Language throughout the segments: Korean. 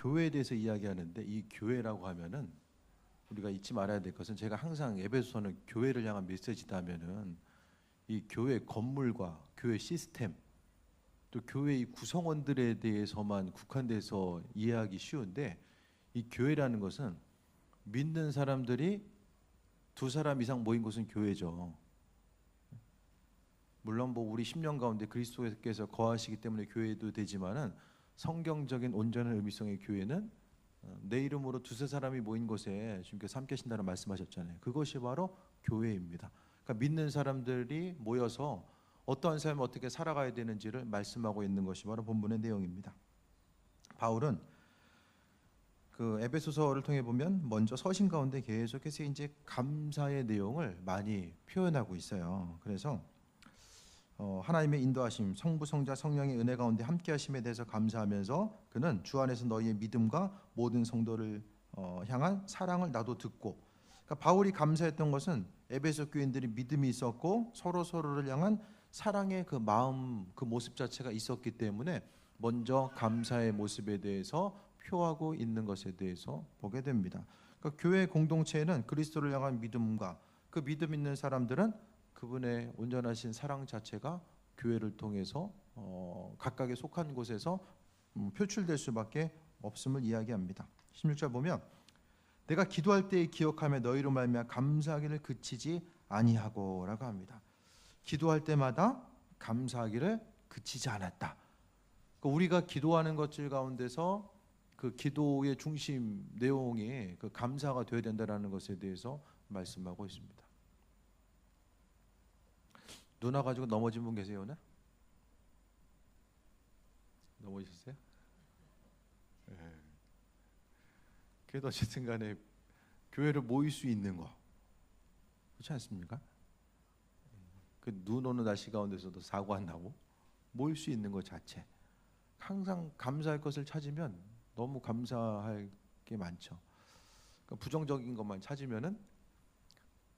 교회에 대해서 이야기하는데 이 교회라고 하면은 우리가 잊지 말아야 될 것은 제가 항상 에베소서는 교회를 향한 메시지다 하면은 이 교회 건물과 교회 시스템 또 교회의 구성원들에 대해서만 국한돼서 이해하기 쉬운데 이 교회라는 것은 믿는 사람들이 두 사람 이상 모인 곳은 교회죠. 물론 뭐 우리 10년 가운데 그리스도께서 거하시기 때문에 교회도 되지만은 성경적인 온전한 의미성의 교회는 내 이름으로 두세 사람이 모인 곳에 주님께서 함께 하신다는 말씀하셨잖아요. 그것이 바로 교회입니다. 그러니까 믿는 사람들이 모여서 어떠한 삶을 어떻게 살아가야 되는지를 말씀하고 있는 것이 바로 본문의 내용입니다. 바울은 그 에베소서를 통해 보면 먼저 서신 가운데 계속해서 이제 감사의 내용을 많이 표현하고 있어요. 그래서 하나님의 인도하심, 성부, 성자, 성령의 은혜 가운데 함께하심에 대해서 감사하면서 그는 주 안에서 너희의 믿음과 모든 성도를 향한 사랑을 나도 듣고, 그러니까 바울이 감사했던 것은 에베소 교인들이 믿음이 있었고 서로 서로를 향한 사랑의 그 마음, 그 모습 자체가 있었기 때문에 먼저 감사의 모습에 대해서 표하고 있는 것에 대해서 보게 됩니다. 그러니까 교회 공동체에는 그리스도를 향한 믿음과 그 믿음 있는 사람들은 그분의 온전하신 사랑 자체가 교회를 통해서 각각의 속한 곳에서 표출될 수밖에 없음을 이야기합니다. 16절 보면 내가 기도할 때에 기억하며 너희로 말미암아 감사하기를 그치지 아니하고 라고 합니다. 기도할 때마다 감사하기를 그치지 않았다. 그러니까 우리가 기도하는 것들 가운데서 그 기도의 중심 내용이 그 감사가 되어야 된다는 것에 대해서 말씀하고 있습니다. 누나 가지고 넘어진 분 계세요 오늘? 넘어지셨어요? 네. 그래도 어쨌든 간에 교회를 모일 수 있는 거 그렇지 않습니까? 그 눈 오는 날씨 가운데서도 사고 안 나고 모일 수 있는 것 자체 항상 감사할 것을 찾으면 너무 감사할 게 많죠. 그러니까 부정적인 것만 찾으면은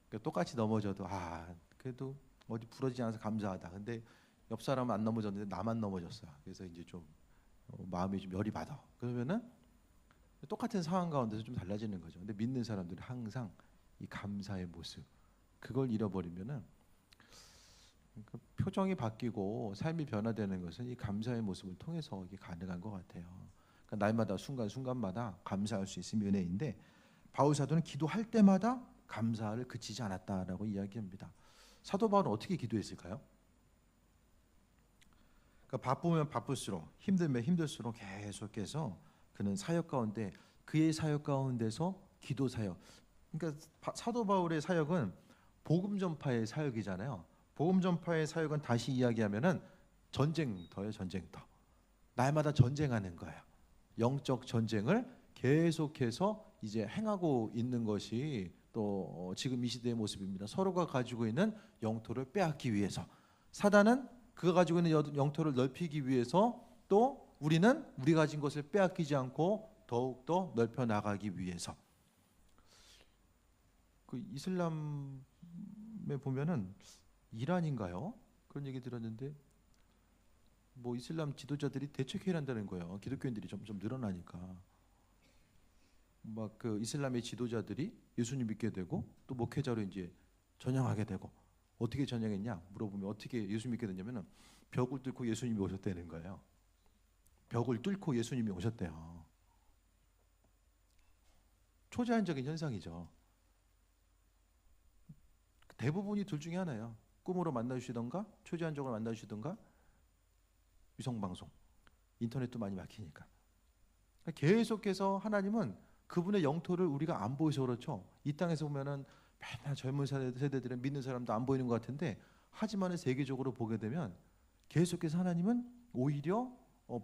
그러니까 똑같이 넘어져도 그래도 어디 부러지지 않아서 감사하다. 근데 옆 사람은 안 넘어졌는데 나만 넘어졌어. 그래서 이제 좀 마음이 좀 열이 받아. 그러면은 똑같은 상황 가운데서 좀 달라지는 거죠. 근데 믿는 사람들은 항상 이 감사의 모습 그걸 잃어버리면은 그 표정이 바뀌고 삶이 변화되는 것은 이 감사의 모습을 통해서 이게 가능한 것 같아요. 그러니까 날마다 순간순간마다 감사할 수 있음이 은혜인데 바울 사도는 기도할 때마다 감사를 그치지 않았다라고 이야기합니다. 사도 바울은 어떻게 기도했을까요? 그러니까 바쁘면 바쁠수록 힘들면 힘들수록 계속해서 그는 사역 가운데 그의 사역 가운데서 기도 사역. 그러니까 사도 바울의 사역은 복음 전파의 사역이잖아요. 복음 전파의 사역은 다시 이야기하면은 전쟁터예요, 전쟁터. 날마다 전쟁하는 거예요. 영적 전쟁을 계속해서 이제 행하고 있는 것이 또 지금 이 시대의 모습입니다. 서로가 가지고 있는 영토를 빼앗기 위해서 사단은 그가 가지고 있는 영토를 넓히기 위해서 또 우리는 우리 가진 것을 빼앗기지 않고 더욱더 넓혀 나가기 위해서. 그 이슬람에 보면은 이란인가요? 그런 얘기 들었는데 뭐 이슬람 지도자들이 대책회의한다는 거예요. 기독교인들이 점점 늘어나니까 막 그 이슬람의 지도자들이 예수님 믿게 되고 또 목회자로 이제 전향하게 되고 어떻게 전향했냐 물어보면 어떻게 예수 믿게 됐냐면은 벽을 뚫고 예수님이 오셨다는 거예요. 벽을 뚫고 예수님이 오셨대요. 초자연적인 현상이죠. 대부분이 둘 중에 하나예요. 꿈으로 만나주시던가 초제한적으로 만나주시던가 위성방송 인터넷도 많이 막히니까 계속해서 하나님은 그분의 영토를 우리가 안 보여서 그렇죠. 이 땅에서 보면은 맨날 젊은 세대들은 믿는 사람도 안 보이는 것 같은데 하지만 세계적으로 보게 되면 계속해서 하나님은 오히려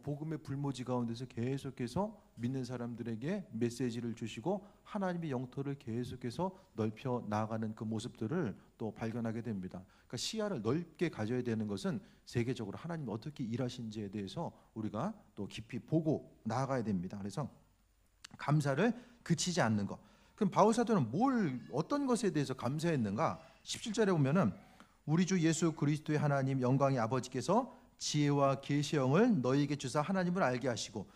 복음의 불모지 가운데서 계속해서 믿는 사람들에게 메시지를 주시고 하나님의 영토를 계속해서 넓혀 나가는 그 모습들을 또 발견하게 됩니다. 그러니까 시야를 넓게 가져야 되는 것은 세계적으로 하나님이 어떻게 일하신지에 대해서 우리가 또 깊이 보고 나아가야 됩니다. 그래서 감사를 그치지 않는 것. 그럼 바울 사도는 어떤 것에 대해서 감사했는가? 17절에 보면은 우리 주 예수 그리스도의 하나님 영광의 아버지께서 지혜와 계시형을 너희에게 주사 하나님을 알게 하시고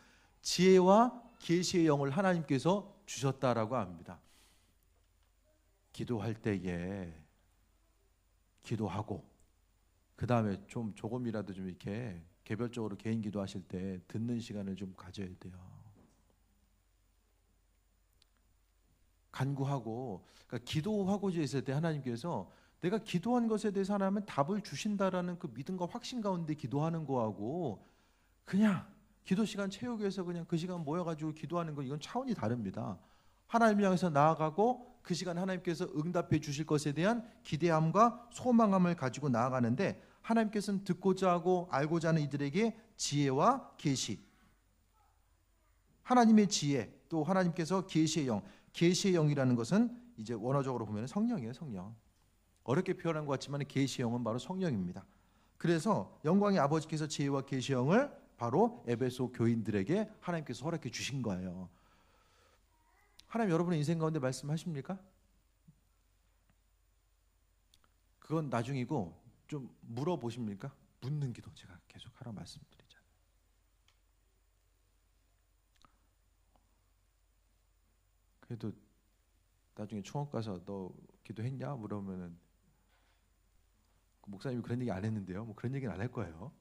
지혜와 계시의 영을 하나님께서 주셨다라고 합니다. 기도할 때에 기도하고 그 다음에 좀 조금이라도 좀 이렇게 개별적으로 개인 기도하실 때 듣는 시간을 좀 가져야 돼요. 간구하고, 그러니까 기도하고자 했을 때 하나님께서 내가 기도한 것에 대해서 하나님은 답을 주신다라는 그 믿음과 확신 가운데 기도하는 거하고 그냥 기도 시간 채우기 위해서 그냥 그 시간 모여가지고 기도하는 거, 이건 차원이 다릅니다. 하나님을 향해서 나아가고 그 시간 하나님께서 응답해 주실 것에 대한 기대함과 소망함을 가지고 나아가는데, 하나님께서는 듣고자 하고 알고자 하는 이들에게 지혜와 계시, 하나님의 지혜, 또 하나님께서 계시의 영, 계시의 영이라는 것은 이제 원어적으로 보면 성령이에요. 성령. 어렵게 표현한 것 같지만 계시의 영은 바로 성령입니다. 그래서 영광의 아버지께서 지혜와 계시의 영을 바로 에베소 교인들에게 하나님께서 허락해 주신 거예요. 하나님 여러분의 인생 가운데 말씀하십니까? 그건 나중이고 좀 물어보십니까? 묻는 기도 제가 계속 하라고 말씀드리잖아요. 그래도 나중에 총업 가서 너 기도했냐? 물어보면은 목사님이 그런 얘기 안 했는데요. 뭐 그런 얘기는 안 할 거예요.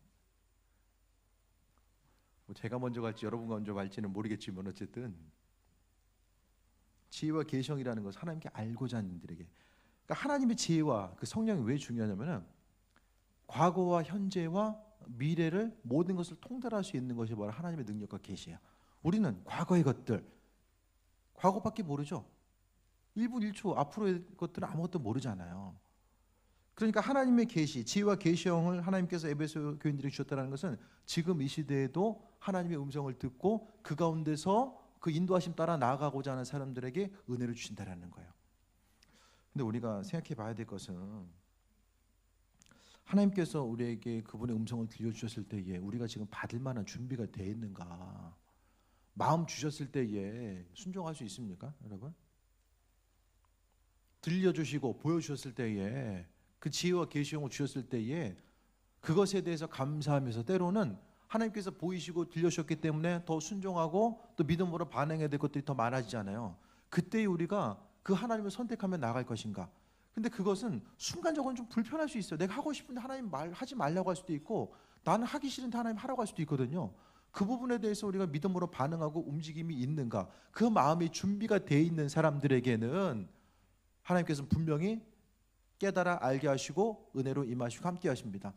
뭐 제가 먼저 갈지 여러분가 먼저 갈지는 모르겠지만 어쨌든 지혜와 계시형이라는 것은 하나님께 알고자 하는 이들에게, 그러니까 하나님의 지혜와 그 성령이 왜 중요하냐면은 과거와 현재와 미래를 모든 것을 통달할 수 있는 것이 바로 하나님의 능력과 계시예요. 우리는 과거의 것들, 과거밖에 모르죠. 1분 1초 앞으로의 것들은 아무것도 모르잖아요. 그러니까 하나님의 계시, 지혜와 계시형을 하나님께서 에베소 교인들에게 주셨다는 것은 지금 이 시대에도 하나님의 음성을 듣고 그 가운데서 그 인도하심 따라 나아가고자 하는 사람들에게 은혜를 주신다는 거예요. 근데 우리가 생각해 봐야 될 것은 하나님께서 우리에게 그분의 음성을 들려주셨을 때에 우리가 지금 받을 만한 준비가 되어 있는가? 마음 주셨을 때에 순종할 수 있습니까, 여러분? 들려주시고 보여주셨을 때에 그 지혜와 계시형을 주셨을 때에 그것에 대해서 감사하면서 때로는 하나님께서 보이시고 들려주셨기 때문에 더 순종하고 또 믿음으로 반응해야 될 것들이 더 많아지잖아요. 그때 우리가 그 하나님을 선택하며 나아갈 것인가? 근데 그것은 순간적으로는 좀 불편할 수 있어요. 내가 하고 싶은데 하나님 하지 말라고 할 수도 있고 나는 하기 싫은데 하나님 하라고 할 수도 있거든요. 그 부분에 대해서 우리가 믿음으로 반응하고 움직임이 있는가? 그 마음이 준비가 돼 있는 사람들에게는 하나님께서는 분명히 깨달아 알게 하시고 은혜로 임하시고 함께 하십니다.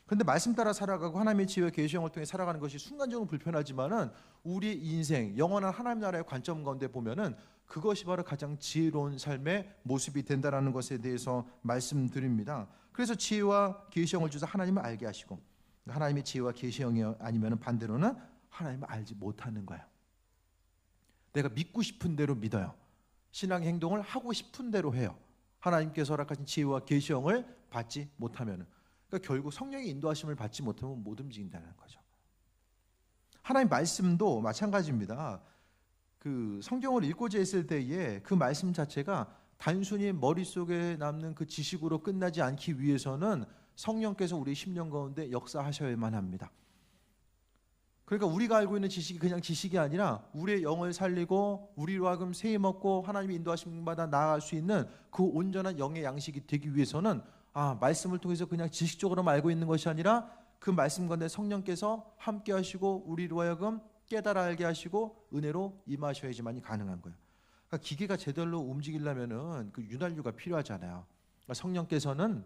그런데 말씀 따라 살아가고 하나님의 지혜와 계시형을 통해 살아가는 것이 순간적으로 불편하지만은 우리의 인생, 영원한 하나님 나라의 관점 가운데 보면은 그것이 바로 가장 지혜로운 삶의 모습이 된다라는 것에 대해서 말씀드립니다. 그래서 지혜와 계시형을 주셔서 하나님을 알게 하시고, 하나님의 지혜와 계시형이 아니면은 반대로는 하나님을 알지 못하는 거예요. 내가 믿고 싶은 대로 믿어요. 신앙의 행동을 하고 싶은 대로 해요. 하나님께서 허락하신 지혜와 계시형을 받지 못하면은, 그러니까 결국 성령의 인도하심을 받지 못하면 못 움직인다는 거죠. 하나님 말씀도 마찬가지입니다. 그 성경을 읽고자 했을 때에 그 말씀 자체가 단순히 머릿속에 남는 그 지식으로 끝나지 않기 위해서는 성령께서 우리 심령 가운데 역사하셔야만 합니다. 그러니까 우리가 알고 있는 지식이 그냥 지식이 아니라 우리의 영을 살리고 우리로 하여금 세임 얻고 하나님의 인도하심마다 나아갈 수 있는 그 온전한 영의 양식이 되기 위해서는 말씀을 통해서 그냥 지식적으로만 알고 있는 것이 아니라 그 말씀 가운데 성령께서 함께 하시고 우리로 하여금 깨달아 알게 하시고 은혜로 임하셔야지만이 가능한 거예요. 그러니까 기계가 제대로 움직이려면은 그 윤활유가 필요하잖아요. 그러니까 성령께서는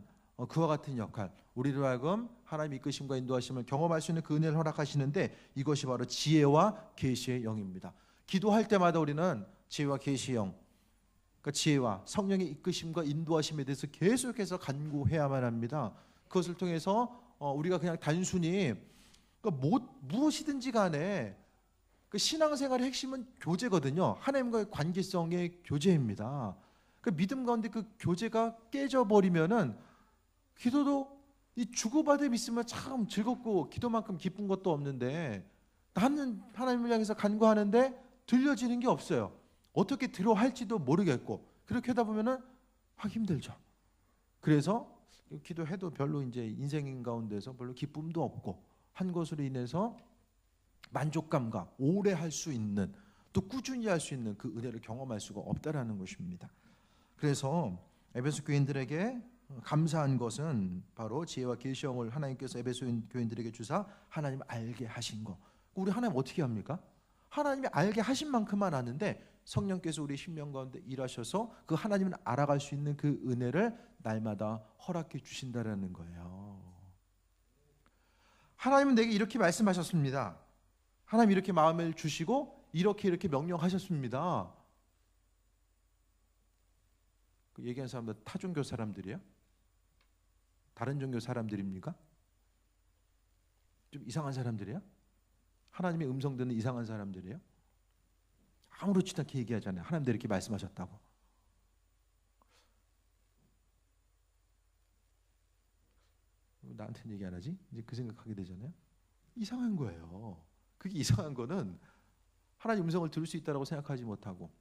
그와 같은 역할, 우리로 하여금 하나님의 이끄심과 인도하심을 경험할 수 있는 그 은혜를 허락하시는데 이것이 바로 지혜와 계시의 영입니다. 기도할 때마다 우리는 지혜와 계시의 영, 그러니까 지혜와 성령의 이끄심과 인도하심에 대해서 계속해서 간구해야만 합니다. 그것을 통해서 우리가 그냥 단순히 그러니까 무엇이든지 간에 그 신앙생활의 핵심은 교제거든요. 하나님과의 관계성의 교제입니다. 그 믿음 가운데 그 교제가 깨져버리면은 기도도 이 주고받음이 있으면 참 즐겁고 기도만큼 기쁜 것도 없는데 나는 하나님을 향해서 간구하는데 들려지는 게 없어요. 어떻게 들어 할지도 모르겠고 그렇게 하다 보면은 힘들죠. 그래서 기도해도 별로 이제 인생 가운데서 별로 기쁨도 없고 한 것으로 인해서 만족감과 오래 할 수 있는 또 꾸준히 할 수 있는 그 은혜를 경험할 수가 없다라는 것입니다. 그래서 에베소 교인들에게 감사한 것은 바로 지혜와 계시형을 하나님께서 에베소 교인들에게 주사 하나님 알게 하신 거. 우리 하나님 어떻게 합니까? 하나님이 알게 하신 만큼만 아는데 성령께서 우리 심령 가운데 일하셔서 그 하나님을 알아갈 수 있는 그 은혜를 날마다 허락해 주신다라는 거예요. 하나님은 내게 이렇게 말씀하셨습니다. 하나님 이렇게 마음을 주시고 이렇게 명령하셨습니다. 그 얘기하는 사람들 타종교 사람들이에요? 다른 종교 사람들입니까? 좀 이상한 사람들이에요? 하나님의 음성 듣는 이상한 사람들이에요? 아무렇지도 않게 얘기하잖아요. 하나님도 이렇게 말씀하셨다고. 나한테는 얘기 안 하지? 이제 그 생각하게 되잖아요. 이상한 거예요. 그게 이상한 거는 하나님 음성을 들을 수 있다고 생각하지 못하고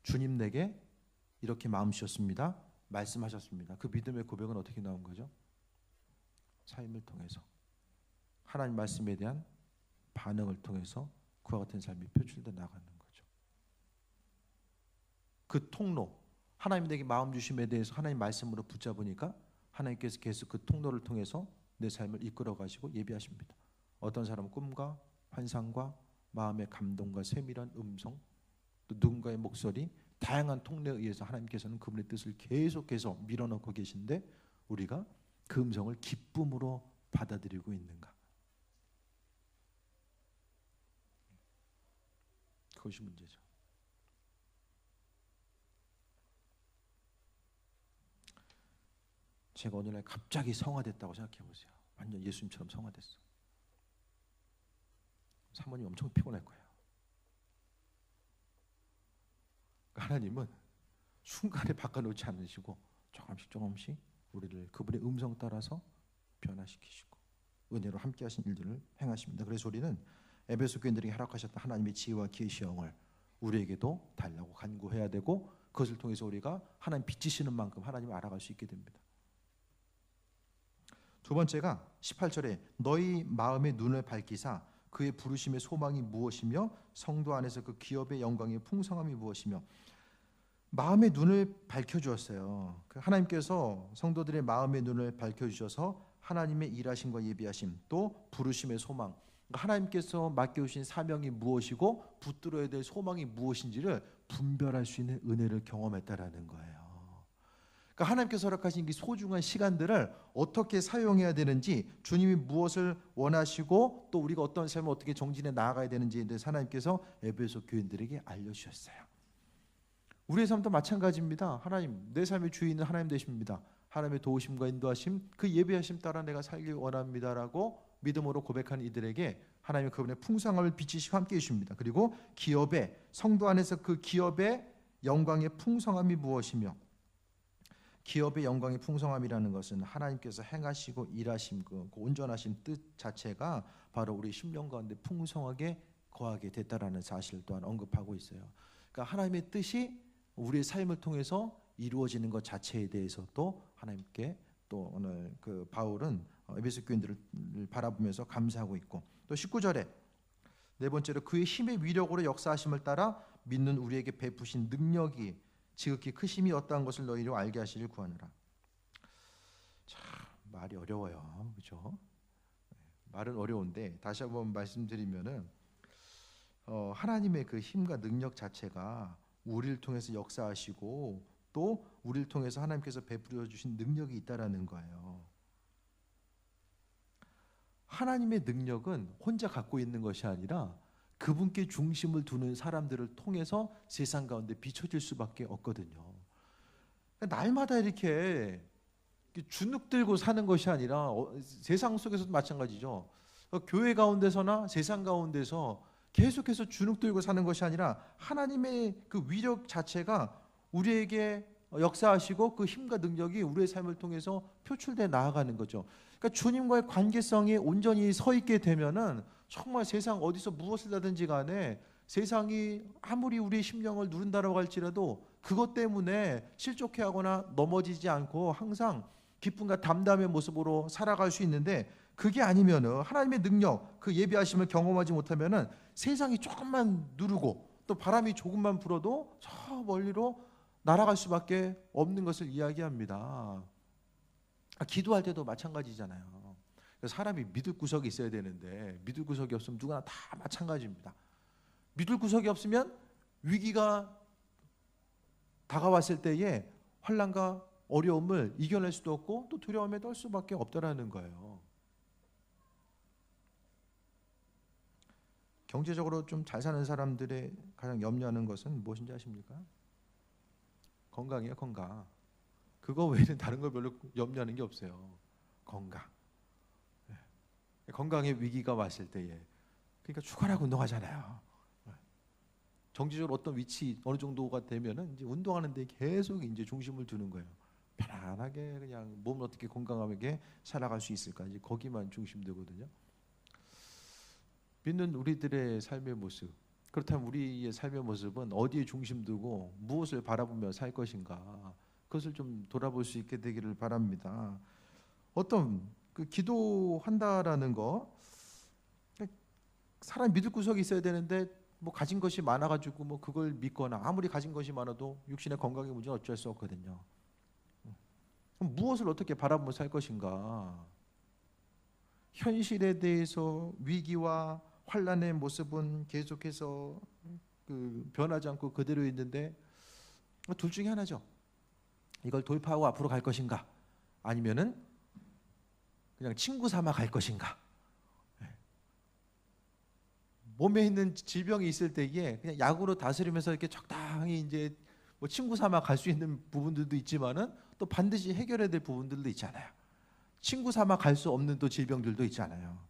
주님 내게 이렇게 마음 주셨습니다. 말씀하셨습니다. 그 믿음의 고백은 어떻게 나온 거죠? 삶을 통해서 하나님 말씀에 대한 반응을 통해서 그와 같은 삶이 표출돼 나가는 거죠. 그 통로, 하나님 내게 마음 주심에 대해서 하나님 말씀으로 붙잡으니까 하나님께서 계속 그 통로를 통해서 내 삶을 이끌어 가시고 예비하십니다. 어떤 사람은 꿈과 환상과 마음의 감동과 세밀한 음성, 또 누군가의 목소리, 다양한 통로에 의해서 하나님께서는 그분의 뜻을 계속해서 밀어넣고 계신데 우리가 그 음성을 기쁨으로 받아들이고 있는가? 그것이 문제죠. 제가 어느 날 갑자기 성화됐다고 생각해 보세요. 완전 예수님처럼 성화됐어. 사모님 엄청 피곤할 거예요. 하나님은 순간에 바꿔놓지 않으시고 조금씩 우리를 그분의 음성 따라서 변화시키시고 은혜로 함께하신 일들을 행하십니다. 그래서 우리는 에베소 교인들에게 허락하셨던 하나님의 지혜와 계시형을 우리에게도 달라고 간구해야 되고 그것을 통해서 우리가 하나님 빚지시는 만큼 하나님을 알아갈 수 있게 됩니다. 두 번째가 18절에 너희 마음의 눈을 밝히사 그의 부르심의 소망이 무엇이며 성도 안에서 그 기업의 영광의 풍성함이 무엇이며 마음의 눈을 밝혀주었어요. 하나님께서 성도들의 마음의 눈을 밝혀주셔서 하나님의 일하심과 예비하심 또 부르심의 소망 하나님께서 맡겨주신 사명이 무엇이고 붙들어야 될 소망이 무엇인지를 분별할 수 있는 은혜를 경험했다라는 거예요. 그러니까 하나님께서 허락하신 이 소중한 시간들을 어떻게 사용해야 되는지 주님이 무엇을 원하시고 또 우리가 어떤 삶을 어떻게 정진해 나아가야 되는지에 대해서 하나님께서 에베소 교인들에게 알려주셨어요. 우리의 삶도 마찬가지입니다. 하나님 내 삶의 주인은 하나님 되십니다. 하나님의 도우심과 인도하심 그 예비하심 따라 내가 살길 원합니다라고 믿음으로 고백하는 이들에게 하나님은 그분의 풍성함을 비치시고 함께해 주십니다. 그리고 기업의 성도 안에서 그 기업의 영광의 풍성함이 무엇이며 기업의 영광의 풍성함이라는 것은 하나님께서 행하시고 일하심 그 온전하신 뜻 자체가 바로 우리 심령 가운데 풍성하게 거하게 됐다라는 사실을 또한 언급하고 있어요. 그러니까 하나님의 뜻이 우리의 삶을 통해서 이루어지는 것 자체에 대해서도 하나님께 또 오늘 그 바울은 에베소 교인들을 바라보면서 감사하고 있고 또 19절에 네 번째로 그의 힘의 위력으로 역사하심을 따라 믿는 우리에게 베푸신 능력이 지극히 크심이 어떠한 것을 너희로 알게 하시길 구하노라. 참 말이 어려워요, 그렇죠? 말은 어려운데 다시 한번 말씀드리면은 하나님의 그 힘과 능력 자체가 우리를 통해서 역사하시고 또 우리를 통해서 하나님께서 베풀어 주신 능력이 있다라는 거예요. 하나님의 능력은 혼자 갖고 있는 것이 아니라 그분께 중심을 두는 사람들을 통해서 세상 가운데 비춰질 수밖에 없거든요. 날마다 이렇게 주눅 들고 사는 것이 아니라 세상 속에서도 마찬가지죠. 교회 가운데서나 세상 가운데서 계속해서 주눅 들고 사는 것이 아니라 하나님의 그 위력 자체가 우리에게 역사하시고 그 힘과 능력이 우리의 삶을 통해서 표출돼 나아가는 거죠. 그러니까 주님과의 관계성이 온전히 서 있게 되면은 정말 세상 어디서 무엇을 하든지 간에 세상이 아무리 우리의 심령을 누른다라고 할지라도 그것 때문에 실족해하거나 넘어지지 않고 항상 기쁨과 담담의 모습으로 살아갈 수 있는데 그게 아니면은 하나님의 능력, 그 예비하심을 경험하지 못하면은 세상이 조금만 누르고 또 바람이 조금만 불어도 저 멀리로 날아갈 수밖에 없는 것을 이야기합니다. 기도할 때도 마찬가지잖아요. 사람이 믿을 구석이 있어야 되는데 믿을 구석이 없으면 누구나 다 마찬가지입니다. 믿을 구석이 없으면 위기가 다가왔을 때에 환난과 어려움을 이겨낼 수도 없고 또 두려움에 떨 수밖에 없다라는 거예요. 경제적으로 좀 잘 사는 사람들의 가장 염려하는 것은 무엇인지 아십니까? 건강이에요, 건강. 그거 외에는 다른 걸 별로 염려하는 게 없어요. 건강. 건강에 위기가 왔을 때에 그러니까 축구하고 운동하잖아요. 정치적으로 어떤 위치 어느 정도가 되면은 이제 운동하는 데 계속 이제 중심을 두는 거예요. 편안하게 그냥 몸을 어떻게 건강하게 살아갈 수 있을까 이제 거기만 중심되거든요. 믿는 우리들의 삶의 모습, 그렇다면 우리의 삶의 모습은 어디에 중심 두고 무엇을 바라보며 살 것인가, 그것을 좀 돌아볼 수 있게 되기를 바랍니다. 어떤 그 기도한다라는 거, 사람 믿을 구석이 있어야 되는데 뭐 가진 것이 많아가지고 뭐 그걸 믿거나 아무리 가진 것이 많아도 육신의 건강의 문제는 어쩔 수 없거든요. 그럼 무엇을 어떻게 바라보며 살 것인가? 현실에 대해서 위기와 환란의 모습은 계속해서 변하지 않고 그대로 있는데 둘 중에 하나죠. 이걸 돌파하고 앞으로 갈 것인가, 아니면은 그냥 친구 삼아 갈 것인가. 몸에 있는 질병이 있을 때에 그냥 약으로 다스리면서 이렇게 적당히 이제 뭐 친구 삼아 갈 수 있는 부분들도 있지만은 또 반드시 해결해야 될 부분들도 있잖아요. 친구 삼아 갈 수 없는 또 질병들도 있잖아요.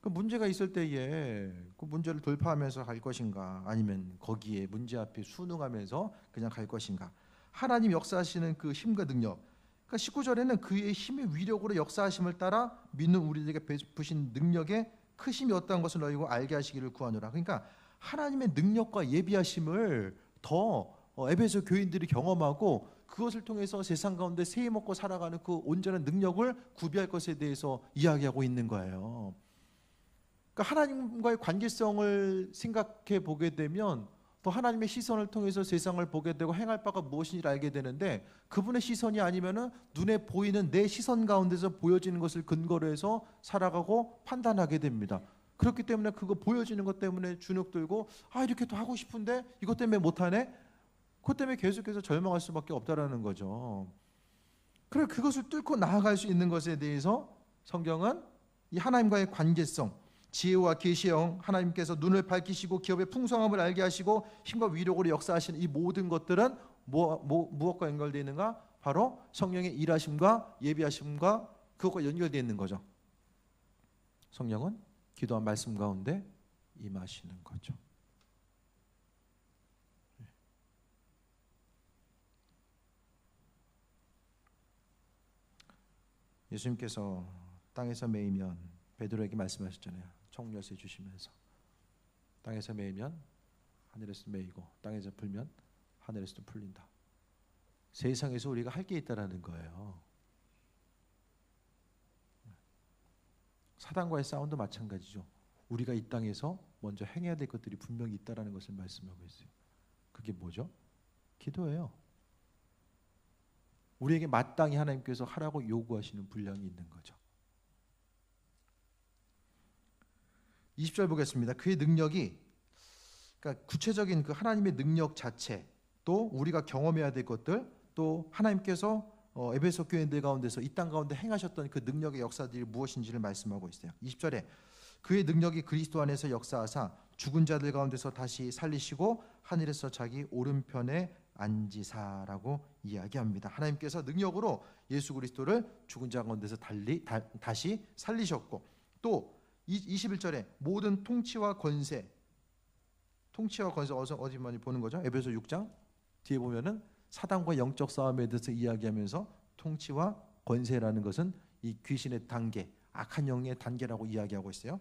그 문제가 있을 때에 그 문제를 돌파하면서 갈 것인가, 아니면 거기에 문제 앞에 순응하면서 그냥 갈 것인가. 하나님 역사하시는 그 힘과 능력, 그러니까 19절에는 그의 힘의 위력으로 역사하심을 따라 믿는 우리들에게 베푸신 능력의 크심이 어떠한 것을 너희고 알게 하시기를 구하노라. 그러니까 하나님의 능력과 예비하심을 더 에베소 교인들이 경험하고 그것을 통해서 세상 가운데 세임 먹고 살아가는 그 온전한 능력을 구비할 것에 대해서 이야기하고 있는 거예요. 그러니까 하나님과의 관계성을 생각해 보게 되면 또 하나님의 시선을 통해서 세상을 보게 되고 행할 바가 무엇인지를 알게 되는데, 그분의 시선이 아니면은 눈에 보이는 내 시선 가운데서 보여지는 것을 근거로 해서 살아가고 판단하게 됩니다. 그렇기 때문에 그거 보여지는 것 때문에 주눅 들고 이렇게 또 하고 싶은데 이것 때문에 못하네, 그것 때문에 계속해서 절망할 수밖에 없다라는 거죠. 그래, 그것을 뚫고 나아갈 수 있는 것에 대해서 성경은 이 하나님과의 관계성, 지혜와 계시의 영, 하나님께서 눈을 밝히시고 기업의 풍성함을 알게 하시고 힘과 위력으로 역사하시는 이 모든 것들은 무엇과 연결되어 있는가? 바로 성령의 일하심과 예비하심과 그것과 연결되어 있는 거죠. 성령은 기도한 말씀 가운데 임하시는 거죠. 예수님께서 땅에서 매이면 베드로에게 말씀하셨잖아요. 총열쇠 주시면서 땅에서 매이면 하늘에서 매이고 땅에서 풀면 하늘에서도 풀린다. 세상에서 우리가 할 게 있다라는 거예요. 사단과의 싸움도 마찬가지죠. 우리가 이 땅에서 먼저 행해야 될 것들이 분명히 있다라는 것을 말씀하고 있어요. 그게 뭐죠? 기도예요. 우리에게 마땅히 하나님께서 하라고 요구하시는 분량이 있는 거죠. 20절 보겠습니다. 그의 능력이, 그러니까 구체적인 그 하나님의 능력 자체, 또 우리가 경험해야 될 것들, 또 하나님께서 에베소 교인들 가운데서 이 땅 가운데 행하셨던 그 능력의 역사들이 무엇인지를 말씀하고 있어요. 20절에 그의 능력이 그리스도 안에서 역사하사 죽은 자들 가운데서 다시 살리시고 하늘에서 자기 오른편에 앉으사라고 이야기합니다. 하나님께서 능력으로 예수 그리스도를 죽은 자 가운데서 다시 살리셨고, 또 21절에 모든 통치와 권세 어디 많이 보는 거죠? 에베소 6장 뒤에 보면은 사단과 영적 싸움에 대해서 이야기하면서 통치와 권세라는 것은 이 귀신의 단계, 악한 영의 단계라고 이야기하고 있어요.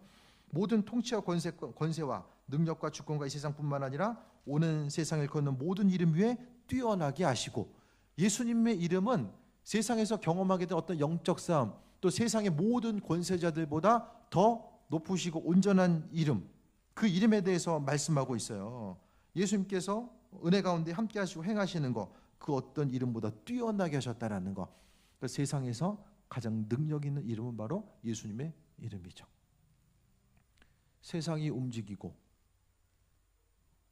모든 통치와 권세와 능력과 주권과 이 세상뿐만 아니라 오는 세상을 걷는 모든 이름 위에 뛰어나게 하시고, 예수님의 이름은 세상에서 경험하게 된 어떤 영적 싸움, 또 세상의 모든 권세자들보다 더 높으시고 온전한 이름, 그 이름에 대해서 말씀하고 있어요. 예수님께서 은혜 가운데 함께 하시고 행하시는 거, 그 어떤 이름보다 뛰어나게 하셨다라는 거. 그러니까 세상에서 가장 능력 있는 이름은 바로 예수님의 이름이죠. 세상이 움직이고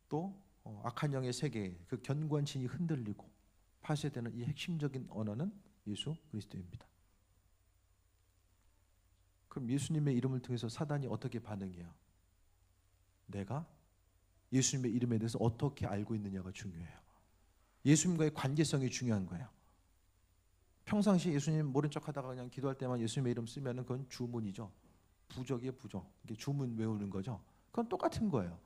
또 악한 영의 세계, 그 견고한 진이 흔들리고 파쇄되는 이 핵심적인 언어는 예수 그리스도입니다. 그럼 예수님의 이름을 통해서 사단이 어떻게 반응해요? 내가 예수님의 이름에 대해서 어떻게 알고 있느냐가 중요해요. 예수님과의 관계성이 중요한 거예요. 평상시 예수님 모른 척하다가 그냥 기도할 때만 예수님의 이름 쓰면은 그건 주문이죠. 부적이에요, 부적. 이게 주문 외우는 거죠. 그건 똑같은 거예요.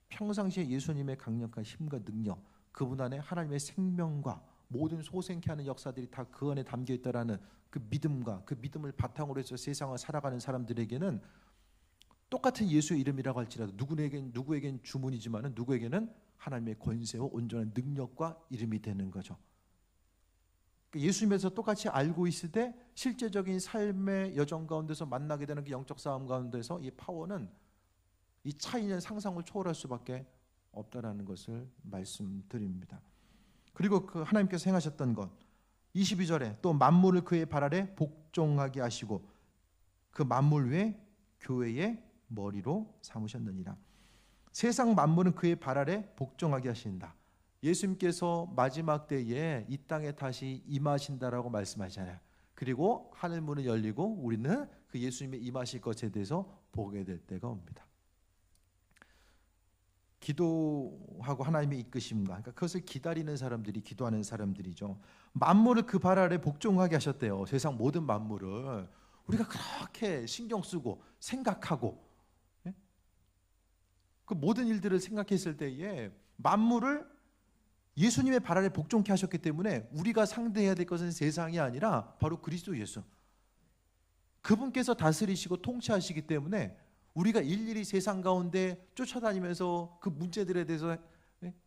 평상시에 예수님의 강력한 힘과 능력, 그분 안에 하나님의 생명과 모든 소생케 하는 역사들이 다 그 안에 담겨 있다라는 그 믿음과 그 믿음을 바탕으로 해서 세상을 살아가는 사람들에게는 똑같은 예수의 이름이라고 할지라도 누구에겐 주문이지만은 누구에게는 하나님의 권세와 온전한 능력과 이름이 되는 거죠. 예수님에서 똑같이 알고 있을 때 실제적인 삶의 여정 가운데서 만나게 되는 그 영적 싸움 가운데서 이 파워는 이 차이는 상상을 초월할 수밖에 없다라는 것을 말씀드립니다. 그리고 그 하나님께서 행하셨던 것 22절에 또 만물을 그의 발 아래 복종하게 하시고 그 만물 위에 교회의 머리로 삼으셨느니라. 세상 만물은 그의 발 아래 복종하게 하신다. 예수님께서 마지막 때에 이 땅에 다시 임하신다라고 말씀하잖아요. 그리고 하늘 문은 열리고 우리는 그 예수님의 임하실 것에 대해서 보게 될 때가 옵니다. 기도하고 하나님의 이끄심과, 그러니까 그것을 기다리는 사람들이 기도하는 사람들이죠. 만물을 그 발 아래 복종하게 하셨대요. 세상 모든 만물을 우리가 그렇게 신경 쓰고 생각하고 그 모든 일들을 생각했을 때에 만물을 예수님의 발 아래 복종케 하셨기 때문에 우리가 상대해야 될 것은 세상이 아니라 바로 그리스도 예수, 그분께서 다스리시고 통치하시기 때문에 우리가 일일이 세상 가운데 쫓아다니면서 그 문제들에 대해서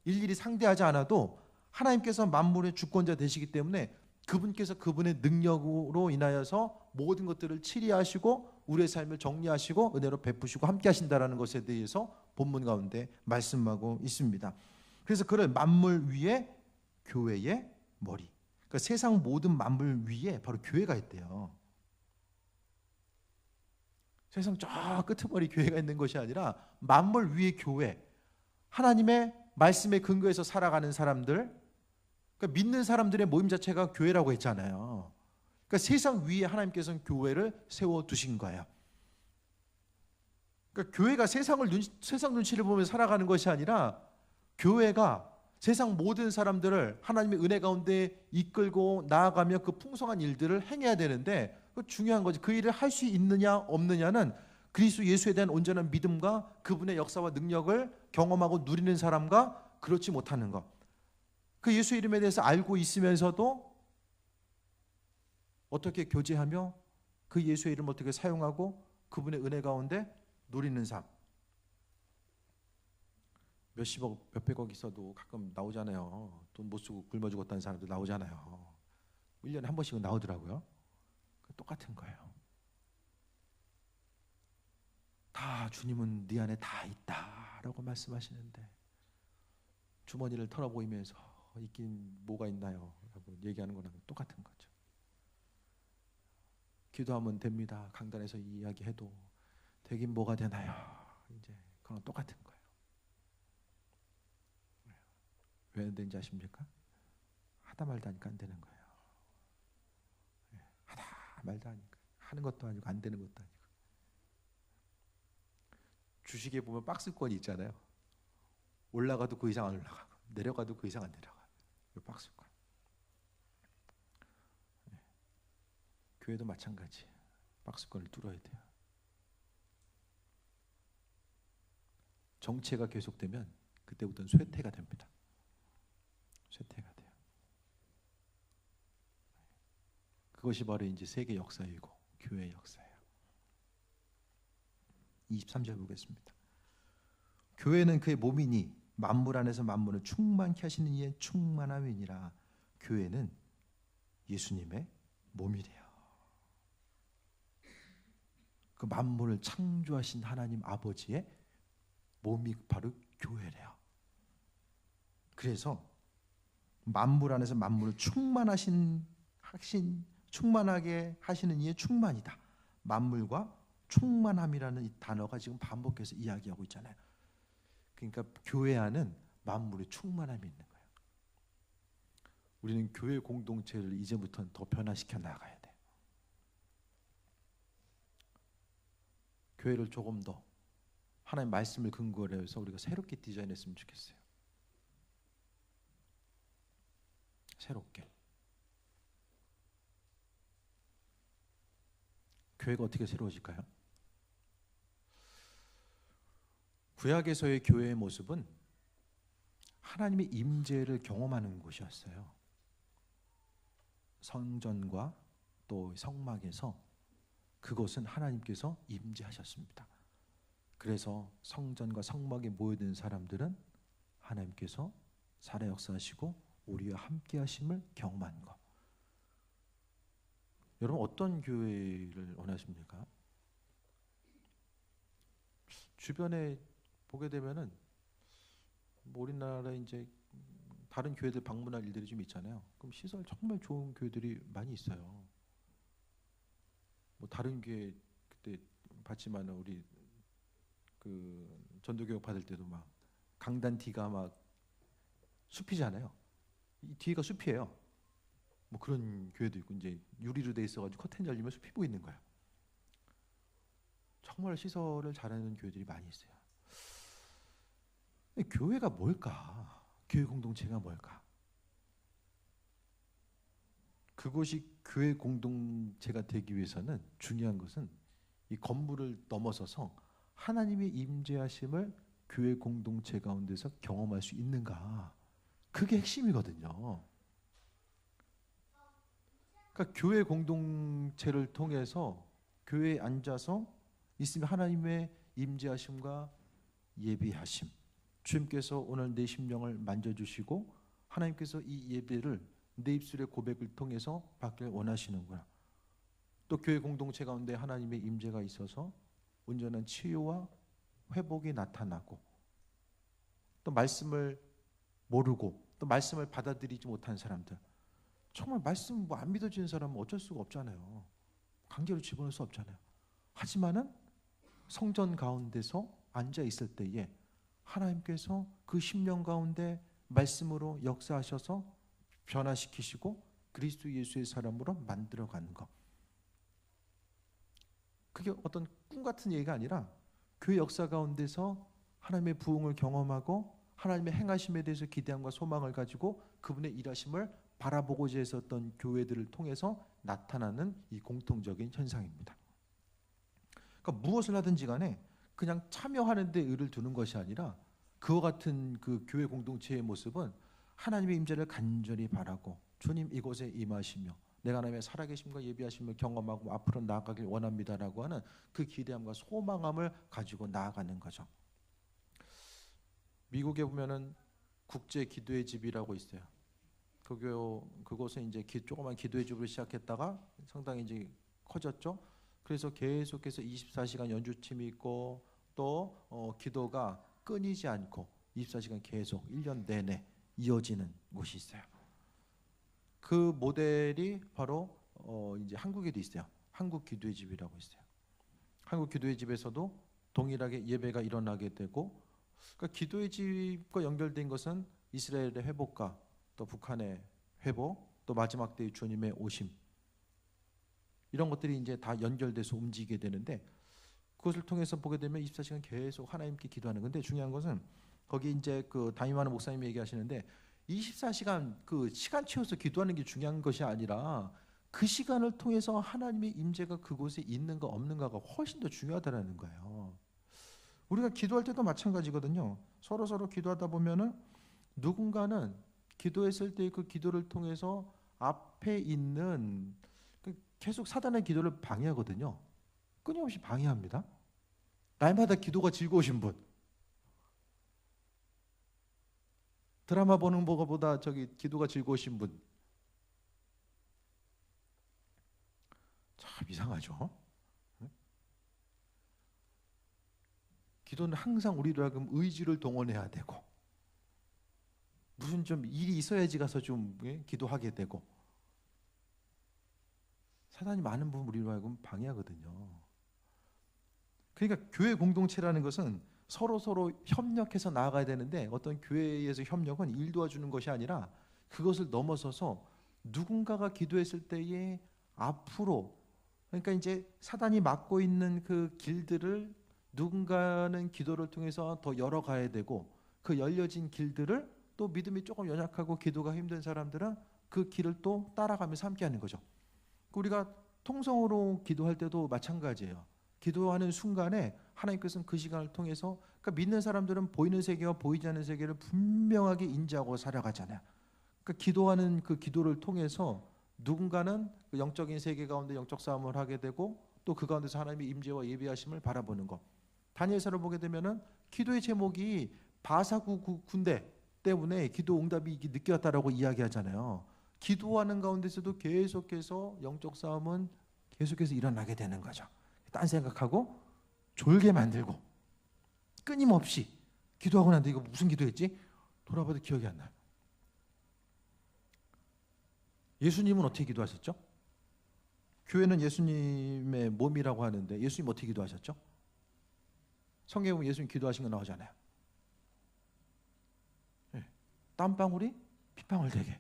일일이 상대하지 않아도 하나님께서 만물의 주권자 되시기 때문에 그분께서 그분의 능력으로 인하여서 모든 것들을 치리하시고 우리의 삶을 정리하시고 은혜로 베푸시고 함께 하신다라는 것에 대해서 본문 가운데 말씀하고 있습니다. 그래서 그를 만물 위에 교회의 머리, 그러니까 세상 모든 만물 위에 바로 교회가 있대요. 세상 저 끄트머리 교회가 있는 것이 아니라 만물 위에 교회, 하나님의 말씀에 근거해서 살아가는 사람들, 그러니까 믿는 사람들의 모임 자체가 교회라고 했잖아요. 그러니까 세상 위에 하나님께서는 교회를 세워두신 거예요. 그러니까 교회가 세상 눈치를 보면서 살아가는 것이 아니라 교회가 세상 모든 사람들을 하나님의 은혜 가운데 이끌고 나아가며 그 풍성한 일들을 행해야 되는데 그 중요한 거지. 그 일을 할 수 있느냐 없느냐는 그리스도 예수에 대한 온전한 믿음과 그분의 역사와 능력을 경험하고 누리는 사람과 그렇지 못하는 것. 그 예수 이름에 대해서 알고 있으면서도 어떻게 교제하며 그 예수의 이름을 어떻게 사용하고 그분의 은혜 가운데 누리는 삶. 몇십억, 몇백억 있어도 가끔 나오잖아요. 돈 못 쓰고 굶어 죽었다는 사람도 나오잖아요. 1년에 한 번씩은 나오더라고요. 똑같은 거예요. 다 주님은 네 안에 다 있다라고 말씀하시는데 주머니를 털어보이면서 있긴 뭐가 있나요? 라고 얘기하는 거랑 똑같은 거죠. 기도하면 됩니다. 강단에서 이 이야기해도 되긴 뭐가 되나요? 이제 그건 똑같은 거예요. 왜 안 되는지 아십니까? 하다 말다 하니까 안 되는 거예요. 하다 말다 하니까 하는 것도 아니고 안 되는 것도 아니고. 주식에 보면 박스권이 있잖아요. 올라가도 그 이상 안 올라가고 내려가도 그 이상 안 내려가요. 박스권. 교회도 마찬가지. 박스권을 뚫어야 돼요. 정체가 계속되면 그때부터는 쇠퇴가 됩니다. 쇠퇴가 돼요. 그것이 바로 이제 세계 역사이고 교회의 역사예요. 23절 보겠습니다. 교회는 그의 몸이니 만물 안에서 만물을 충만케 하시는 이의 충만함이니라. 교회는 예수님의 몸이래요. 그 만물을 창조하신 하나님 아버지의 몸이 바로 교회래요. 그래서 만물 안에서 만물을 충만하게 하시는 이의 충만이다. 만물과 충만함이라는 이 단어가 지금 반복해서 이야기하고 있잖아요. 그러니까 교회 안은 만물의 충만함이 있는 거예요. 우리는 교회 공동체를 이제부터는 더 변화시켜 나가야 돼요. 교회를 조금 더 하나님의 말씀을 근거로 해서 우리가 새롭게 디자인했으면 좋겠어요. 새롭게. 교회가 어떻게 새로워질까요? 구약에서의 교회의 모습은 하나님의 임재를 경험하는 곳이었어요. 성전과 또 성막에서 그곳은 하나님께서 임재하셨습니다. 그래서 성전과 성막에 모여든 사람들은 하나님께서 살아 역사하시고 우리와 함께 하심을 경험한 것. 여러분 어떤 교회를 원하십니까? 주변에 보게 되면은 뭐 우리나라에 이제 다른 교회들 방문할 일들이 좀 있잖아요. 그럼 시설 정말 좋은 교회들이 많이 있어요. 뭐 다른 교회 그때 봤지만 우리 그 전도교육 받을 때도 막 강단 뒤가 막 숲이잖아요. 이 뒤가 숲이에요. 뭐 그런 교회도 있고 이제 유리로 돼 있어가지고 커튼 열리면 숲이 보이는 거예요. 정말 시설을 잘하는 교회들이 많이 있어요. 교회가 뭘까? 교회 공동체가 뭘까? 그것이 교회 공동체가 되기 위해서는 중요한 것은 이 건물을 넘어서서 하나님의 임재하심을 교회 공동체 가운데서 경험할 수 있는가? 그게 핵심이거든요. 그러니까 교회 공동체를 통해서 교회에 앉아서 있으면 하나님의 임재하심과 예비하심, 주님께서 오늘 내 심령을 만져주시고 하나님께서 이 예배를 내 입술의 고백을 통해서 받길 원하시는구나. 또 교회 공동체 가운데 하나님의 임재가 있어서 온전한 치유와 회복이 나타나고 또 말씀을 모르고 또 말씀을 받아들이지 못한 사람들, 정말 말씀 뭐 안 믿어지는 사람은 어쩔 수가 없잖아요. 강제로 집어넣을 수 없잖아요. 하지만은 성전 가운데서 앉아 있을 때에 하나님께서 그 심령 가운데 말씀으로 역사하셔서 변화시키시고 그리스도 예수의 사람으로 만들어가는 것. 그게 어떤 꿈 같은 얘기가 아니라 그 역사 가운데서 하나님의 부흥을 경험하고 하나님의 행하심에 대해서 기대함과 소망을 가지고 그분의 일하심을 바라보고자 했었던 교회들을 통해서 나타나는 이 공통적인 현상입니다. 그러니까 무엇을 하든지 간에 그냥 참여하는 데 의를 두는 것이 아니라 그와 같은 그 교회 공동체의 모습은 하나님의 임재를 간절히 바라고 주님 이곳에 임하시며 내가 하나님의 살아계심과 예비하심을 경험하고 앞으로 나아가길 원합니다라고 하는 그 기대함과 소망함을 가지고 나아가는 거죠. 미국에 보면은 국제 기도의 집이라고 있어요. 그곳은 이제 조그만 기도의 집으로 시작했다가 상당히 이제 커졌죠. 그래서 계속해서 24시간 연주팀이 있고 또 기도가 끊이지 않고 24시간 계속 1년 내내 이어지는 곳이 있어요. 그 모델이 바로 이제 한국에도 있어요. 한국 기도의 집이라고 있어요. 한국 기도의 집에서도 동일하게 예배가 일어나게 되고, 그러니까 기도의 집과 연결된 것은 이스라엘의 회복과 또 북한의 회복, 또 마지막 때의 주님의 오심, 이런 것들이 이제 다 연결돼서 움직이게 되는데, 그것을 통해서 보게 되면 24시간 계속 하나님께 기도하는 건데, 중요한 것은 거기 이제 그 담임하는 목사님이 얘기하시는데 24시간 그 시간 채워서 기도하는 게 중요한 것이 아니라 그 시간을 통해서 하나님의 임재가 그곳에 있는가 없는가가 훨씬 더 중요하다라는 거예요. 우리가 기도할 때도 마찬가지거든요. 서로 기도하다 보면은 누군가는 기도했을 때 그 기도를 통해서 앞에 있는 계속 사단의 기도를 방해하거든요. 끊임없이 방해합니다. 날마다 기도가 즐거우신 분, 드라마 보는 것보다 기도가 즐거우신 분, 참 이상하죠. 기도는 항상 우리로 하여금 의지를 동원해야 되고, 무슨 좀 일이 있어야지 가서 좀 기도하게 되고, 사단이 많은 부분 우리로 하여금 방해하거든요. 그러니까 교회 공동체라는 것은 서로 협력해서 나아가야 되는데, 어떤 교회에서 협력은 일 도와주는 것이 아니라 그것을 넘어서서 누군가가 기도했을 때에 앞으로, 그러니까 이제 사단이 막고 있는 그 길들을 누군가는 기도를 통해서 더 열어가야 되고, 그 열려진 길들을 또 믿음이 조금 연약하고 기도가 힘든 사람들은 그 길을 또 따라가면서 함께하는 거죠. 우리가 통성으로 기도할 때도 마찬가지예요. 기도하는 순간에 하나님께서는 그 시간을 통해서, 그러니까 믿는 사람들은 보이는 세계와 보이지 않는 세계를 분명하게 인지하고 살아가잖아요. 그러니까 기도하는 그 기도를 통해서 누군가는 그 영적인 세계 가운데 영적 싸움을 하게 되고, 또 그 가운데서 하나님의 임재와 예비하심을 바라보는 것. 다니엘서를 보게 되면은 기도의 제목이 바사구 군대 때문에 기도 응답이 느꼈다라고 이야기하잖아요. 기도하는 가운데서도 계속해서 영적 싸움은 계속해서 일어나게 되는 거죠. 딴 생각하고 졸게 만들고 끊임없이 기도하고 난데 이거 무슨 기도했지? 돌아봐도 기억이 안 나요. 예수님은 어떻게 기도하셨죠? 교회는 예수님의 몸이라고 하는데 예수님 어떻게 기도하셨죠? 성경에 보면 예수님 기도하신 거 나오잖아요. 네. 땀방울이 핏방울 되게.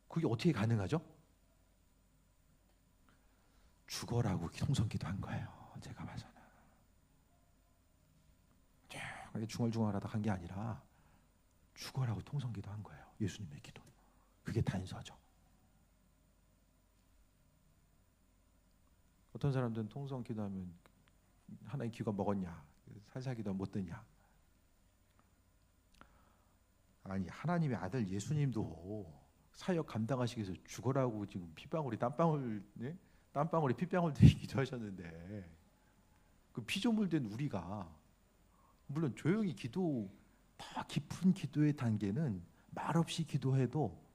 그게 어떻게 가능하죠? 죽어라고 통성 기도한 거예요. 제가 봐서는 중얼중얼하다 간 게 아니라 죽어라고 통성 기도한 거예요. 예수님의 기도. 그게 단서죠. 어떤 사람들은 통성 기도하면 하나님 귀가 먹었냐, 살살 기도 못 듣냐. 아니, 하나님의 아들 예수님도 사역 감당하시기 위해서 죽어라고 지금 핏방울이 땀방울이 핏방울 되게 기도하셨는데, 그 피조물 된 우리가 물론 조용히 기도, 더 깊은 기도의 단계는 말없이 기도해도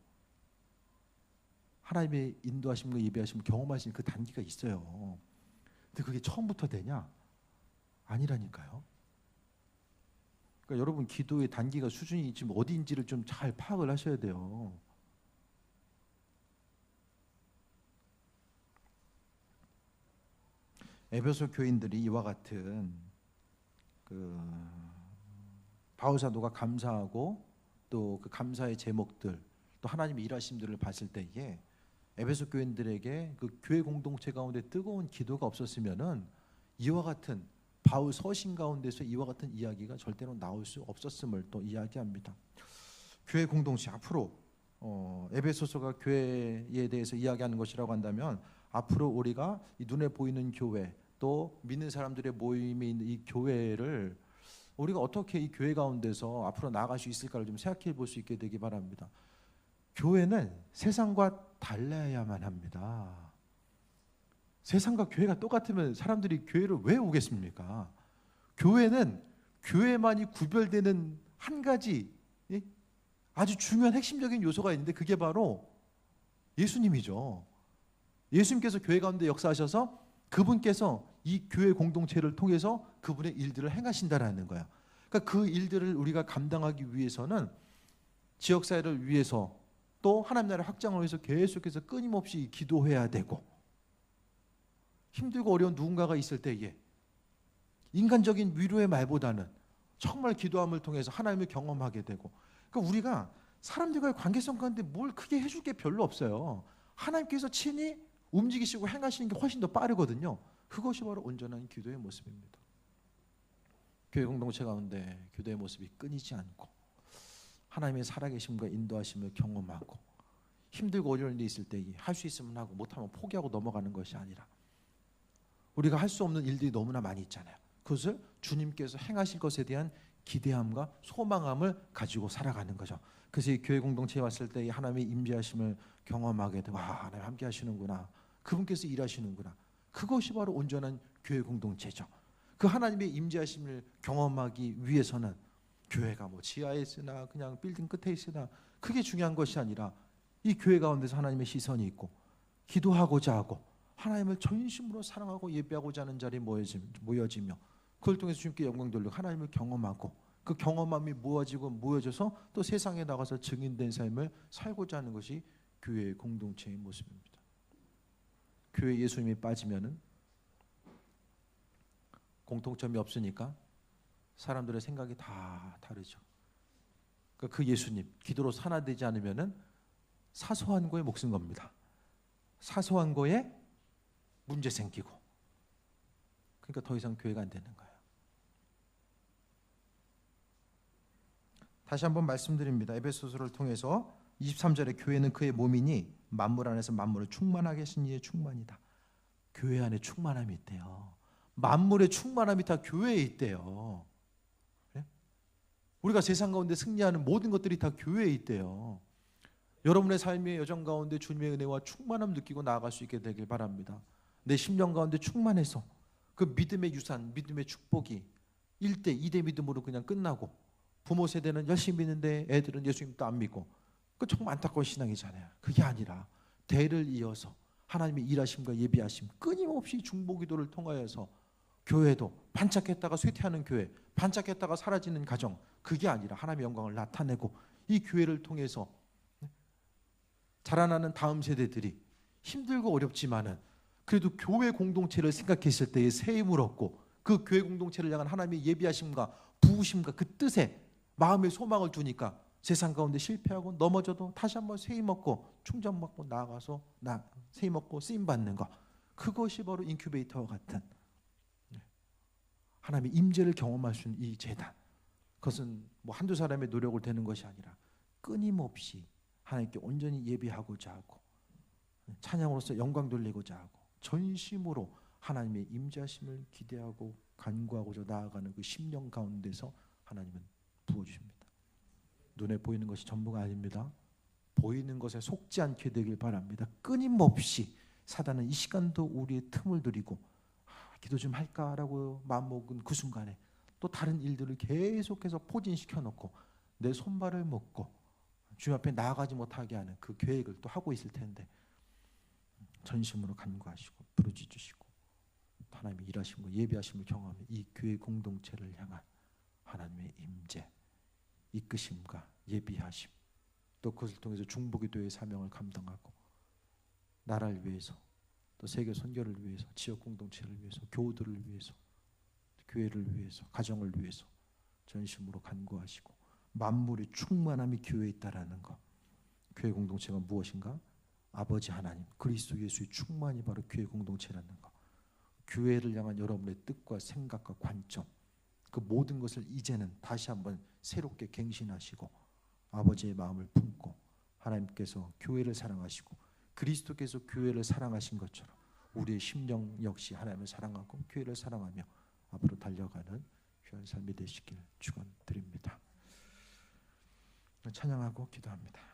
하나님의 인도하심과 예배하심을 경험하시는 그 단계가 있어요. 근데 그게 처음부터 되냐? 아니라니까요. 그러니까 여러분 기도의 단계가 수준이 지금 어디인지를 좀 잘 파악을 하셔야 돼요. 에베소 교인들이 이와 같은 그 바울 사도가 감사하고 또 그 감사의 제목들, 또 하나님의 일하심들을 봤을 때에 에베소 교인들에게 그 교회 공동체 가운데 뜨거운 기도가 없었으면은 이와 같은 바울 서신 가운데서 이와 같은 이야기가 절대로 나올 수 없었음을 또 이야기합니다. 교회 공동체 앞으로 에베소서가 교회에 대해서 이야기하는 것이라고 한다면, 앞으로 우리가 이 눈에 보이는 교회, 또 믿는 사람들의 모임에 있는 이 교회를 우리가 어떻게 이 교회 가운데서 앞으로 나아갈 수 있을까를 좀 생각해 볼 수 있게 되기 바랍니다. 교회는 세상과 달라야만 합니다. 세상과 교회가 똑같으면 사람들이 교회를 왜 오겠습니까? 교회는 교회만이 구별되는 한 가지 아주 중요한 핵심적인 요소가 있는데, 그게 바로 예수님이죠. 예수님께서 교회 가운데 역사하셔서 그분께서 이 교회 공동체를 통해서 그분의 일들을 행하신다라는 거야. 그러니까 그 일들을 우리가 감당하기 위해서는 지역사회를 위해서, 또 하나님 나라의 확장을 위해서 계속해서 끊임없이 기도해야 되고, 힘들고 어려운 누군가가 있을 때에 인간적인 위로의 말보다는 정말 기도함을 통해서 하나님을 경험하게 되고, 그러니까 우리가 사람들과의 관계성 가운데 뭘 크게 해줄 게 별로 없어요. 하나님께서 친히 움직이시고 행하시는 게 훨씬 더 빠르거든요. 그것이 바로 온전한 기도의 모습입니다. 교회 공동체 가운데 기도의 모습이 끊이지 않고 하나님의 살아계심과 인도하심을 경험하고, 힘들고 어려운 일이 있을 때 할 수 있으면 하고 못하면 포기하고 넘어가는 것이 아니라, 우리가 할 수 없는 일들이 너무나 많이 있잖아요. 그것을 주님께서 행하실 것에 대한 기대함과 소망함을 가지고 살아가는 거죠. 그래서 이 교회 공동체에 왔을 때 하나님의 임재하심을 경험하게 되고, 하나님 함께 하시는구나, 그분께서 일하시는구나. 그것이 바로 온전한 교회 공동체죠. 그 하나님의 임재하심을 경험하기 위해서는 교회가 뭐 지하에 있으나 그냥 빌딩 끝에 있으나 그게 중요한 것이 아니라, 이 교회 가운데서 하나님의 시선이 있고 기도하고자 하고 하나님을 전심으로 사랑하고 예배하고자 하는 자리에 모여지며 그걸 통해서 주님께 영광 돌리고 하나님을 경험하고 그 경험함이 모아지고 모여져서 또 세상에 나가서 증인된 삶을 살고자 하는 것이 교회의 공동체의 모습입니다. 교회 예수님이 빠지면은 공통점이 없으니까 사람들의 생각이 다 다르죠. 그러니까 그 예수님 기도로 산화되지 않으면은 사소한 거에 목숨 겁니다. 사소한 거에 문제 생기고, 그러니까 더 이상 교회가 안 되는 거예요. 다시 한번 말씀드립니다. 에베소서를 통해서 23절에 교회는 그의 몸이니 만물 안에서 만물을 충만하게 하신 이의 충만이다. 교회 안에 충만함이 있대요. 만물의 충만함이 다 교회에 있대요. 그래? 우리가 세상 가운데 승리하는 모든 것들이 다 교회에 있대요. 여러분의 삶의 여정 가운데 주님의 은혜와 충만함 느끼고 나아갈 수 있게 되길 바랍니다. 내 심령 가운데 충만해서 그 믿음의 유산, 믿음의 축복이 1대, 2대 믿음으로 그냥 끝나고, 부모 세대는 열심히 믿는데 애들은 예수님도 안 믿고, 그 정말 안타까운 신앙이잖아요. 그게 아니라 대를 이어서 하나님의 일하심과 예비하심, 끊임없이 중보기도를 통하여서 교회도 반짝했다가 쇠퇴하는 교회, 반짝했다가 사라지는 가정, 그게 아니라 하나님의 영광을 나타내고 이 교회를 통해서 자라나는 다음 세대들이 힘들고 어렵지만은 그래도 교회 공동체를 생각했을 때에 새 힘을 얻고 그 교회 공동체를 향한 하나님의 예비하심과 부으심과 그 뜻에 마음의 소망을 두니까 세상 가운데 실패하고 넘어져도 다시 한번 새 힘 얻고 충전 받고 나아가서 새 힘 얻고 쓰임 받는 것, 그것이 바로 인큐베이터와 같은 하나님의 임재를 경험할 수 있는 이 재단. 그것은 뭐 한두 사람의 노력을 되는 것이 아니라 끊임없이 하나님께 온전히 예비하고자 하고 찬양으로서 영광 돌리고자 하고 전심으로 하나님의 임재하심을 기대하고 간구하고자 나아가는 그 심령 가운데서 하나님은 부어주십니다. 눈에 보이는 것이 전부가 아닙니다. 보이는 것에 속지 않게 되길 바랍니다. 끊임없이 사단은 이 시간도 우리의 틈을 들이고 기도 좀 할까라고 마음먹은 그 순간에 또 다른 일들을 계속해서 포진시켜 놓고 내 손발을 묶고 주님 앞에 나아가지 못하게 하는 그 계획을 또 하고 있을 텐데, 전심으로 간구하시고 부르짖으시고 하나님의 일하심과 예비하심을 경험하며 이 교회 공동체를 향한 하나님의 임재, 이끄심과 예비하심, 또 그것을 통해서 중보기도의 사명을 감당하고 나라를 위해서, 또 세계 선교를 위해서, 지역 공동체를 위해서, 교우들을 위해서, 교회를 위해서, 가정을 위해서 전심으로 간구하시고 만물의 충만함이 교회에 있다라는 것. 교회 공동체가 무엇인가? 아버지 하나님 그리스도 예수의 충만이 바로 교회 공동체라는 것. 교회를 향한 여러분의 뜻과 생각과 관점, 그 모든 것을 이제는 다시 한번 새롭게 갱신하시고 아버지의 마음을 품고 하나님께서 교회를 사랑하시고 그리스도께서 교회를 사랑하신 것처럼 우리의 심령 역시 하나님을 사랑하고 교회를 사랑하며 앞으로 달려가는 귀한 삶이 되시길 축원드립니다. 찬양하고 기도합니다.